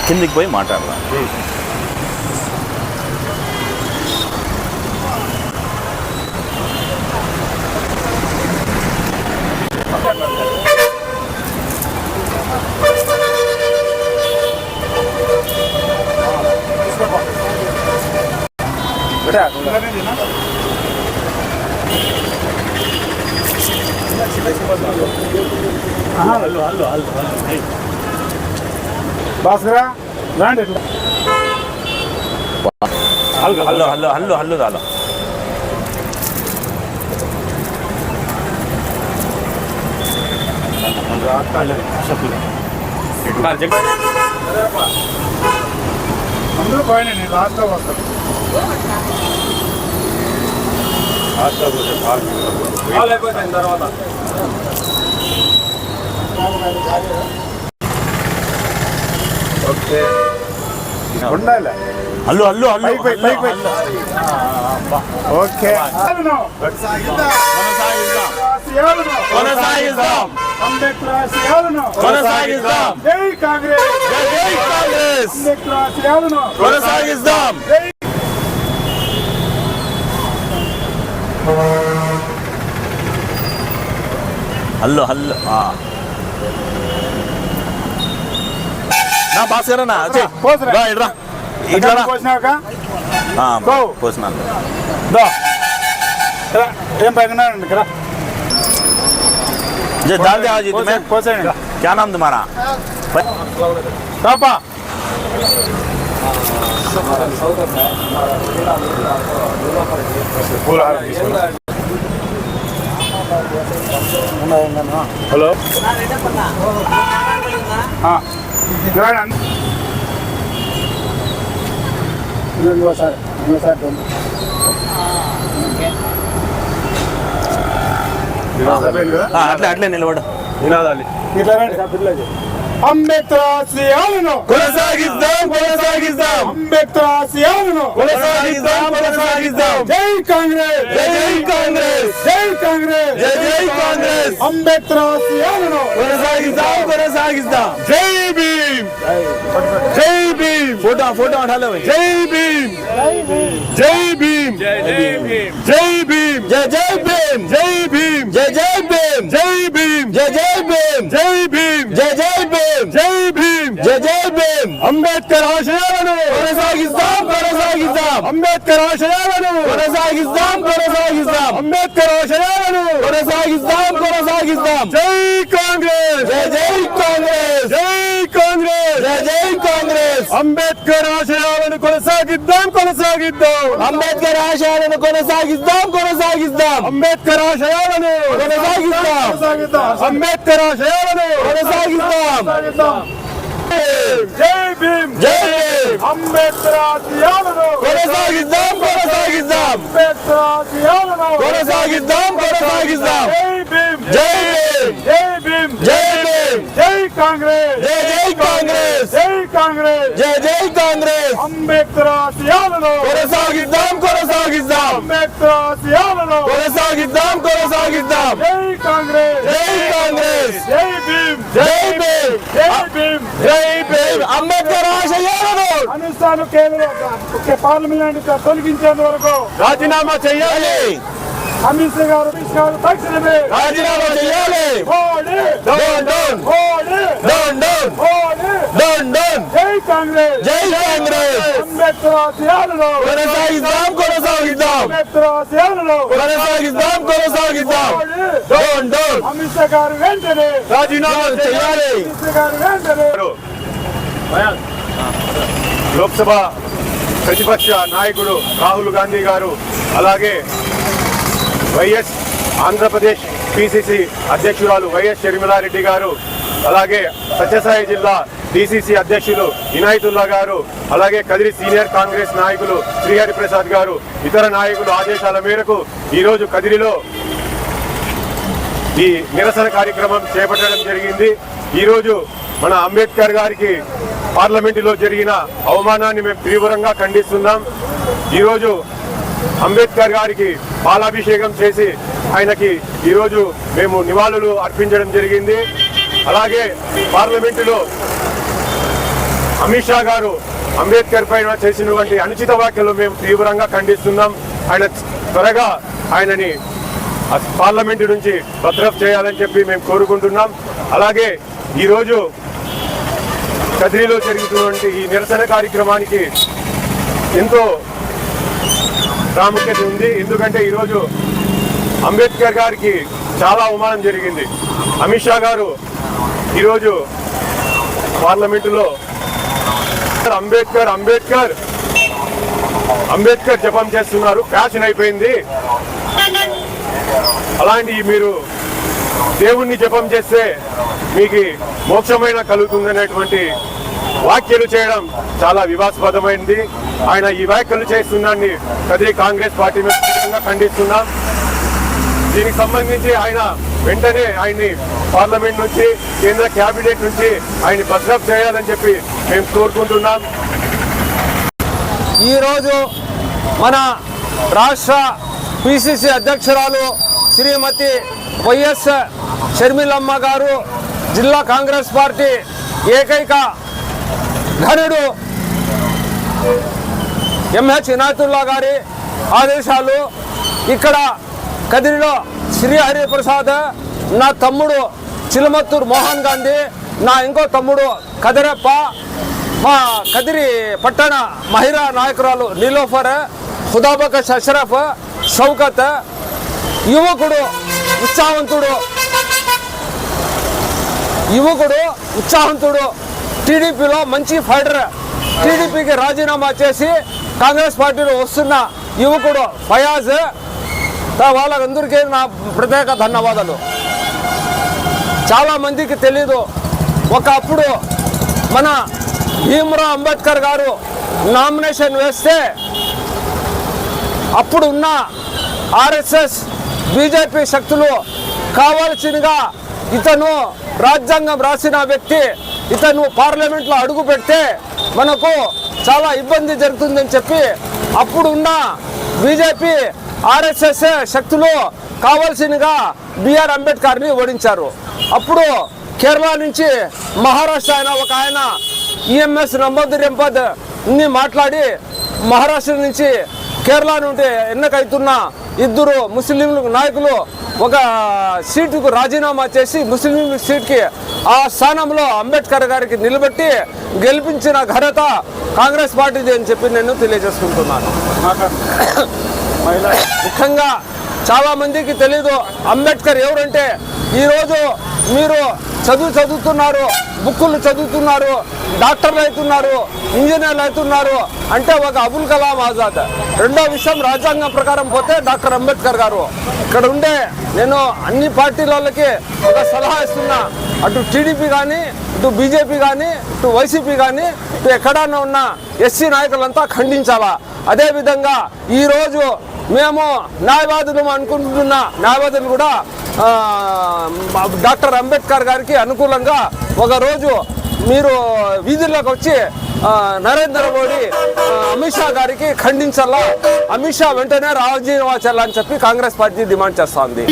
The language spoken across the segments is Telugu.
కిందికి పోయి మాట్లాడదాం. భాస్కరా రాండి. హల్లు హల్లు హల్లు హల్లు హల్లు దాలో అందరూ పోయినా నేను లాస్ట్లో వస్తాను. అయిపోతాయి తర్వాత ఓకే ఉండాలి. హల్లు హల్లు హల్లు ఓకే కొనసాగిద్దాం. అంబేద్కర్ ఆశయాలను కొనసాగిద్దాం. జై కాంగ్రెస్, జై కాంగ్రెస్. అంబేద్కర్ ఆశయాలను కొనసాగిద్దాం. హల్లు హల్లు నా భాస్కరన్నా ఇట్రా ఇట్లా పోసినాక పోసినా ఏం పైన ఇక్కడ डाल दे आज तुम्हें क्या नाम तुम्हारा पापा हेलो हाँ అట్లే నిలబడు. అంబేద్కర్ ఆశయాలను కొనసాగిద్దాం. అంబేద్కర్ ఆశయాలను కొనసాగిద్దాం. జై కాంగ్రెస్, జై కాంగ్రెస్. జై కాంగ్రెస్, జై కాంగ్రెస్. అంబేద్కర్ ఆశయాలను కొనసాగిద్దాం. జై భీమ్, జై భీమ్. फोटो उठा लो भाई. जय भीम, जय भीम, जय भीम, जय भीम, जय भीम, जय भीम, जय भीम, जय भीम, जय भीम, जय भीम, जय भीम, जय भीम, जय भीम. అంబేద్కర్ ఆశయాలను కొనసాగిద్దాం. అంబేద్కర్ ఆశయాలను కొనసాగిద్దాం. అంబేద్కర్ ఆశయాలను కొనసాగిద్దాం. జై కాంగ్రెస్, జై కాంగ్రెస్, జై కాంగ్రెస్, జై కాంగ్రెస్. అంబేద్కర్ ఆశయాలను కొనసాగిద్దాం. అంబేద్కర్ ఆశయాలను కొనసాగిద్దాం. అంబేద్కర్ ఆశయాలను కొనసాగిద్దాం. అంబేద్కర్ ఆశయాలను కొనసాగిద్దాం. జై భీమ్, జై భీమ్. అంబేద్కర్ ఆశయాలను కొనసాగిద్దాం. అంబేద్కర్ ఆశయాలను కొనసాగిద్దాం. జై భీమ్, జై భీమ్, జై భీమ్, జై భీమ్, జై కాంగ్రెస్, జై కాంగ్రెస్, జై కాంగ్రెస్, జై కాంగ్రెస్. అంబేద్కర్ ఆశయాలను కొనసాగిద్దాం. అంబేద్కర్ ఆశయాలను కొనసాగిద్దాం. జై కాంగ్రెస్, జై కాంగ్రెస్, జై భీమ్, జై భీమ్, జై భీమ్. జై భీమ్. అంబేద్కర్ ఆశయాలను అనుష్ఠాన కేంద్ర పార్లమెంట్ తొలగించేంత వరకు రాజీనామా చేయాలి. అమిత్ షా గారు తక్షణమే రాజీనామా చేయాలి. Modi, down down, Modi, down down, Modi. Down down. జై కాంగ్రెస్, జై కాంగ్రెస్. అంబేద్కర్ ఆశయాలను కొనసాగిద్దాం. అంబేద్కర్ ఆశయాలను కొనసాగిద్దాం. Down down. అమిత్ షా గారు వెంటనే రాజీనామా చేయాలి. అమిత్ షా గారు వెంటనే లోక్సభ ప్రతిపక్ష నాయకుడు రాహుల్ గాంధీ గారు, అలాగే వైఎస్ ఆంధ్రప్రదేశ్ పిసిసి అధ్యక్షురాలు వైఎస్ షర్మిలారెడ్డి గారు, అలాగే సత్యసాయి జిల్లా డిసిసి అధ్యక్షులు ఇనాయతుల్లా గారు, అలాగే కదిరి సీనియర్ కాంగ్రెస్ నాయకులు శ్రీహరి ప్రసాద్ గారు, ఇతర నాయకుల ఆదేశాల మేరకు ఈరోజు కదిరిలో ఈ నిరసన కార్యక్రమం చేపట్టడం జరిగింది. ఈరోజు మన అంబేద్కర్ గారికి పార్లమెంటులో జరిగిన అవమానాన్ని మేము తీవ్రంగా ఖండిస్తున్నాం. ఈరోజు అంబేద్కర్ గారికి పాలాభిషేకం చేసి ఆయనకి ఈరోజు మేము నివాళులు అర్పించడం జరిగింది. అలాగే పార్లమెంటులో అమిత్ షా గారు అంబేద్కర్ పైన చేసినటువంటి అనుచిత వ్యాఖ్యలు మేము తీవ్రంగా ఖండిస్తున్నాం. ఆయన త్వరగా ఆయనని పార్లమెంటు నుంచి బర్తరఫ్ చేయాలని చెప్పి మేము కోరుకుంటున్నాం. అలాగే ఈరోజు కదిరిలో జరుగుతున్నటువంటి ఈ నిరసన కార్యక్రమానికి ఎంతో ప్రాముఖ్యత ఉంది. ఎందుకంటే ఈరోజు అంబేద్కర్ గారికి చాలా అవమానం జరిగింది. అమిత్ షా గారు ఈరోజు పార్లమెంటులో అంబేద్కర్ అంబేద్కర్ అంబేద్కర్ జపం చేస్తున్నారు, ఫ్యాషన్ అయిపోయింది, అలాంటి మీరు దేవుణ్ణి జపం చేస్తే మీకు మోక్షమైన కలుగుతుందనేటువంటి వ్యాఖ్యలు చేయడం చాలా వివాదాస్పదమైంది. ఆయన ఈ వ్యాఖ్యలు చేస్తున్నాన్ని కదిరి కాంగ్రెస్ పార్టీ మీద ఖండిస్తున్నాం. దీనికి సంబంధించి ఆయన వెంటనే ఆయన్ని పార్లమెంట్ నుంచి కేంద్ర కేబినెట్ నుంచి ఆయన బర్తరఫ్ చేయాలని చెప్పి మేము కోరుకుంటున్నాం. ఈరోజు మన రాష్ట్ర పిసిసి అధ్యక్షురాలు శ్రీమతి వైఎస్ షర్మిలమ్మ గారు, జిల్లా కాంగ్రెస్ పార్టీ ఏకైక ఘనుడు ఎంహెచ్ ఇనాయతుల్లా గారి ఆదేశాలు ఇక్కడ కదిరిలో శ్రీహరి ప్రసాద్, నా తమ్ముడు చిలమత్తూరు మోహన్ గాంధీ, నా ఇంకో తమ్ముడు కదిరప్ప, మా కదిరి పట్టణ మహిళా నాయకురాలు నీలోఫర్, ఖుదాబకష్ అష్రఫ్, షౌకత్, యువకుడు ఉత్సాహవంతుడు టీడీపీలో మంచి ఫైటర్, టీడీపీకి రాజీనామా చేసి కాంగ్రెస్ పార్టీలో వస్తున్న యువకుడు ఫయాజ్, వాళ్ళందరికీ నా ప్రత్యేక ధన్యవాదాలు. చాలామందికి తెలీదు, ఒకప్పుడు మన భీమ్రావ్ అంబేద్కర్ గారు నామినేషన్ వేస్తే అప్పుడు ఉన్న ఆర్ఎస్ఎస్ బీజేపీ శక్తులు కావాల్సినగా ఇతను రాజ్యాంగం రాసిన వ్యక్తి, ఇతను పార్లమెంట్లో అడుగు పెడితే మనకు చాలా ఇబ్బంది జరుగుతుందని చెప్పి అప్పుడు ఉన్న బీజేపీ ఆర్ఎస్ఎస్ శక్తులు కావాల్సినగా బిఆర్ అంబేద్కర్ని ఓడించారు. అప్పుడు కేరళ నుంచి మహారాష్ట్ర ఒక ఆయన ఈఎంఎస్ నంబూదిరింపద్ మాట్లాడి మహారాష్ట్ర నుంచి కేరళ నుండి ఎన్నికైతున్న ఇద్దరు ముస్లిం నాయకులు ఒక సీటుకు రాజీనామా చేసి ముస్లిం సీట్కి ఆ స్థానంలో అంబేద్కర్ గారికి నిలబెట్టి గెలిపించిన ఘనత కాంగ్రెస్ పార్టీది అని చెప్పి నేను తెలియజేసుకుంటున్నాను. ముఖ్యంగా చాలా మందికి తెలీదు అంబేద్కర్ ఎవరంటే. ఈరోజు మీరు చదువుతున్నారు, బుక్కులు చదువుతున్నారు, డాక్టర్లు అవుతున్నారు, ఇంజనీర్లు అవుతున్నారు అంటే ఒక అబుల్ కలాం ఆజాద్. రెండో విషయం, రాజ్యాంగం ప్రకారం పోతే డాక్టర్ అంబేద్కర్ గారు. ఇక్కడ ఉండే నేను అన్ని పార్టీల వాళ్ళకి ఒక సలహా ఇస్తున్నా, అటు టీడీపీ కానీ, ఇటు బీజేపీ కానీ, ఇటు వైసీపీ కానీ, ఇటు ఎక్కడన్నా ఉన్న ఎస్సీ నాయకులంతా ఖండించాలా. అదేవిధంగా ఈరోజు మేము న్యాయవాదులు అనుకుంటున్న న్యాయవాదులు కూడా డాక్టర్ అంబేద్కర్ గారికి అనుకూలంగా ఒకరోజు మీరు వీధుల్లోకి వచ్చి నరేంద్ర మోడీ అమిత్ షా గారికి ఖండించాలా, అమిత్ షా వెంటనే రాజీనామా చేయాలని చెప్పి కాంగ్రెస్ పార్టీ డిమాండ్ చేస్తోంది.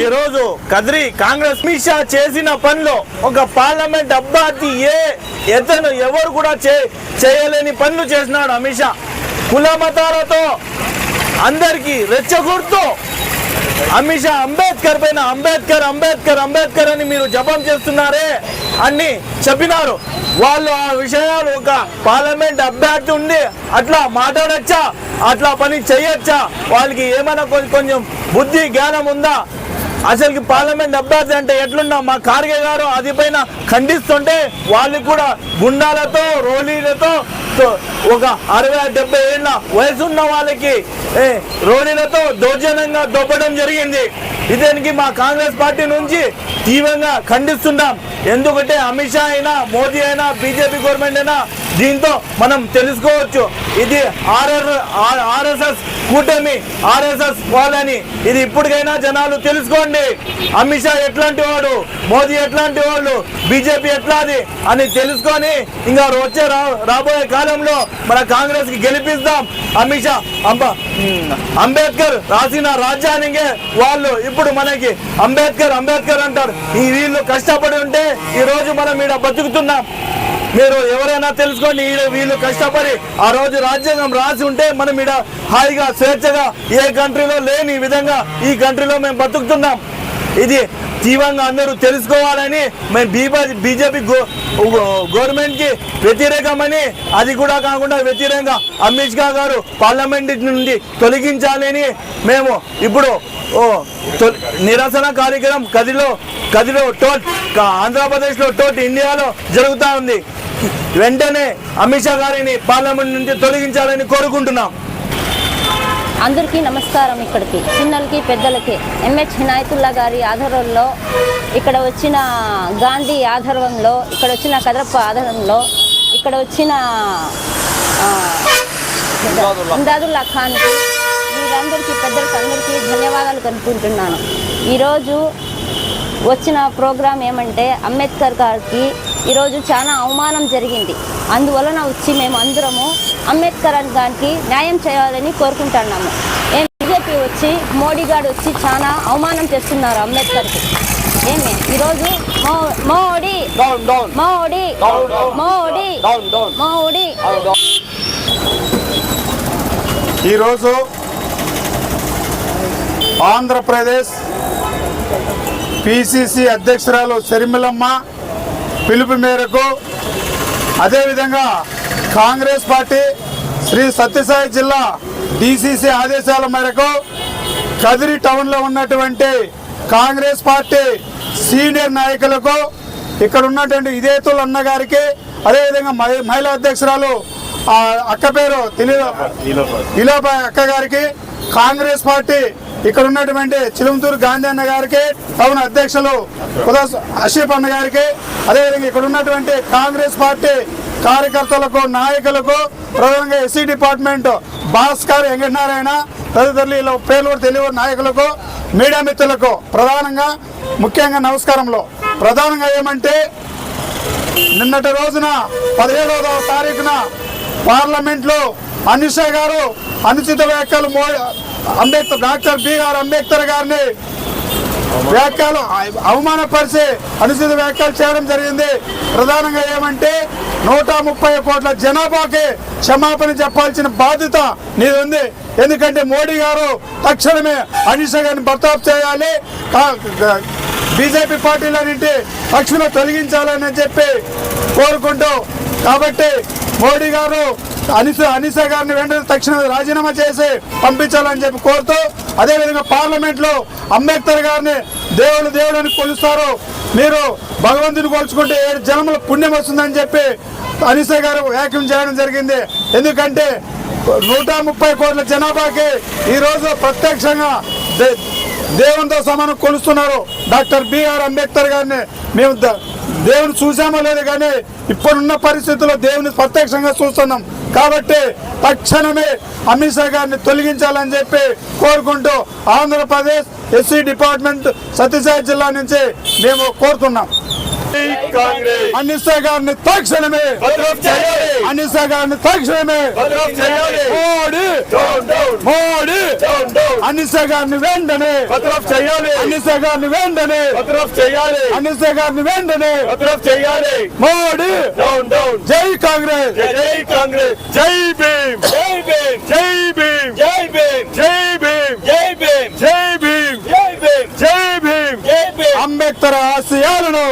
ఈ రోజు కదిరి కాంగ్రెస్ అమిత్ షా చేసిన పనిలో ఒక పార్లమెంట్ అభ్యర్థి ఎవరు కూడా చేయలేని పనులు చేసినాడు అమిత్ షా. కుల మతాలతో అందరికి రెచ్చగొడుతూ అమిత్ షా అంబేద్కర్ పైన అంబేద్కర్ అంబేద్కర్ అంబేద్కర్ అని మీరు జపం చేస్తున్నారే అని చెప్పినారు. వాళ్ళు ఆ విషయాలు ఒక పార్లమెంట్ అభ్యర్థి ఉండి అట్లా మాట్లాడచ్చా, అట్లా పని చేయొచ్చా, వాళ్ళకి ఏమైనా కొంచెం బుద్ధి జ్ఞానం ఉందా? అసలుకి పార్లమెంట్ అభ్యర్థి అంటే ఎట్లున్నా మా ఖార్గే గారు అది పైన ఖండిస్తుంటే వాళ్ళు కూడా గుండాలతో రోలీలతో ఒక 60-70 ఏళ్ళ వయసున్న వాళ్ళకి రోలీలతో దౌర్జన్యంగా దొబ్బడం జరిగింది. ఇదానికి మా కాంగ్రెస్ పార్టీ నుంచి తీవ్రంగా ఖండిస్తున్నాం. ఎందుకంటే అమిత్ షా అయినా, మోదీ అయినా, బీజేపీ గవర్నమెంట్ అయినా దీంతో మనం తెలుసుకోవచ్చు ఇది ఆర్ఎస్ఎస్ కూటమి, ఆర్ఎస్ఎస్ వాళ్ళని. ఇది ఇప్పటికైనా జనాలు తెలుసుకోండి. అమిత్ షా ఎట్లాంటి వాడు, మోదీ ఎట్లాంటి వాళ్ళు, బీజేపీ ఎట్లాది అని తెలుసుకొని ఇంకా వచ్చే రాబోయే కాలంలో మన కాంగ్రెస్ కి గెలిపిస్తాం. అమిత్ షా అంబేద్కర్ రాసిన రాజ్యానికి వాళ్ళు ఇప్పుడు మనకి అంబేద్కర్ అంబేద్కర్ అంటారు. ఈ వీళ్ళు కష్టపడి ఉంటే ఈ రోజు మనం ఈడ బతుకుతున్నాం. మీరు ఎవరైనా తెలుసుకోండి. వీళ్ళు కష్టపడి ఆ రోజు రాజ్యాంగం రాసి ఉంటే మనం ఇక్కడ హాయిగా స్వేచ్ఛగా ఏ కంట్రీలో లేని విధంగా ఈ కంట్రీలో మేము బతుకుతున్నాం. ఇది తీవ్రంగా అందరూ తెలుసుకోవాలని మేము బీజేపీ గవర్నమెంట్ కి వ్యతిరేకమని, అది కూడా కాకుండా వ్యతిరేకంగా అమిత్ షా గారు పార్లమెంట్ నుండి తొలగించాలని మేము ఇప్పుడు నిరసన కార్యక్రమం కదిలో టోట్ ఆంధ్రప్రదేశ్లో టోట్ ఇండియాలో జరుగుతూ ఉంది. వెంటనే అమిత్ షా గారిని పార్లమెంట్ నుండి తొలగించాలని కోరుకుంటున్నాం. అందరికీ నమస్కారం. ఇక్కడికి చిన్నలకి పెద్దలకి ఎంహెచ్ హినాయతుల్లా గారి ఆధ్వర్యంలో ఇక్కడ వచ్చిన గాంధీ ఆధ్వర్యంలో ఇక్కడ వచ్చిన కదరప్ప ఆధ్వర్యంలో ఇక్కడ వచ్చిన ఇందాదుల్లా ఖాన్కి మీరందరికీ పెద్దలకి అందరికీ ధన్యవాదాలు కనుక్కుంటున్నాను. ఈరోజు వచ్చిన ప్రోగ్రాం ఏమంటే అంబేద్కర్ గారికి ఈరోజు చాలా అవమానం జరిగింది. అందువలన వచ్చి మేము అందరము అంబేద్కర్ గారికి న్యాయం చేయాలని కోరుకుంటున్నాము. బీజేపీ వచ్చి మోడీ గారు వచ్చి చాలా అవమానం చేస్తున్నారు అంబేద్కర్కి. ఏమి ఈరోజు మోడీ మోడీ మోడీ మోడీ ఈరోజు ఆంధ్రప్రదేశ్ పిసిసి అధ్యక్షురాలు షర్మిలమ్మ పిలుపు మేరకు, అదేవిధంగా కాంగ్రెస్ పార్టీ శ్రీ సత్యసాయి జిల్లా డిసిసి ఆదేశాల మేరకు కదిరి టౌన్లో ఉన్నటువంటి కాంగ్రెస్ పార్టీ సీనియర్ నాయకులకు, ఇక్కడ ఉన్నటువంటి ఇదేతుల్ అన్న గారికి, అదేవిధంగా మహిళా అధ్యక్షురాలు అక్క పేరు ఇలోబాయ్ అక్క గారికి, కాంగ్రెస్ పార్టీ ఇక్కడ ఉన్నటువంటి చిలుమతూరు గాంధీ అన్న గారికి, టౌన్ అధ్యక్షులు అషీఫ్ అన్న గారికి, అదేవిధంగా ఇక్కడ ఉన్నటువంటి కాంగ్రెస్ పార్టీ కార్యకర్తలకు, నాయకులకు, ప్రధానంగా ఎస్సీ డిపార్ట్మెంట్ భాస్కర్ వెంకటనారాయణ తదితరులు ఇలా పేర్లు కూడా తెలియని నాయకులకు, మీడియా మిత్రులకు ప్రధానంగా ముఖ్యంగా నమస్కారంలో. ప్రధానంగా ఏమంటే నిన్నటి రోజున 17వ తారీఖున పార్లమెంట్లో అమిత్ షా గారు అనుచిత వ్యాఖ్యలు డాక్టర్ బిఆర్ అంబేద్కర్ గారిని వ్యాఖ్యలు అవమానపరిచి అనుచిత వ్యాఖ్యలు చేయడం జరిగింది. ప్రధానంగా ఏమంటే 130 కోట్ల జనాభాకి క్షమాపణ చెప్పాల్సిన బాధ్యత నీది ఉంది. ఎందుకంటే మోడీ గారు తక్షణమే అమిత్ షా గారిని బర్తాప్ చేయాలి, బీజేపీ పార్టీలన్నింటి తక్షణం తొలగించాలని చెప్పి కోరుకుంటూ, కాబట్టి మోడీ గారు అనిషా గారిని వెంటనే తక్షణం రాజీనామా చేసి పంపించాలని చెప్పి కోరుతూ, అదేవిధంగా పార్లమెంట్లో అంబేద్కర్ గారిని దేవుడు అని కొలుస్తారు, మీరు భగవంతుని కొలుచుకుంటే 7 జన్మల పుణ్యం వస్తుందని చెప్పి అనిషా గారు వ్యాఖ్యం చేయడం జరిగింది. ఎందుకంటే 130 కోట్ల జనాభాకి ఈరోజు ప్రత్యక్షంగా దేవునితో సమానం కొలుస్తున్నారు డాక్టర్ బిఆర్ అంబేద్కర్ గారిని. మేము దేవుని చూసామో లేదు కానీ ఇప్పుడున్న పరిస్థితుల్లో దేవుని ప్రత్యక్షంగా చూస్తున్నాం. కాబట్టి తక్షణమే అమిత్ షా గారిని తొలగించాలని చెప్పి కోరుకుంటూ ఆంధ్రప్రదేశ్ ఎస్సీ డిపార్ట్మెంట్ సత్యసాయి జిల్లా నుంచి మేము కోరుతున్నాం. అమిత్ షా గారిని తక్షణమే అమిత్ షా గారిని తక్షణమే మోడీ అమిత్ షా గారిని వెంటనే అమిత్ షా గారిని వెంటనే అమిత్ షా గారిని వెంటనే మోడీ. జై కాంగ్రెస్, జై కాంగ్రెస్, జై భీమ్, జై భీమ్, జై భీమ్, జై భీమ్, జై భీమ్, జై భీమ్, జై భీమ్, జై భీమ్, జై భీమ్, జై భీమ్. అంబేద్కర్ ఆశయాలను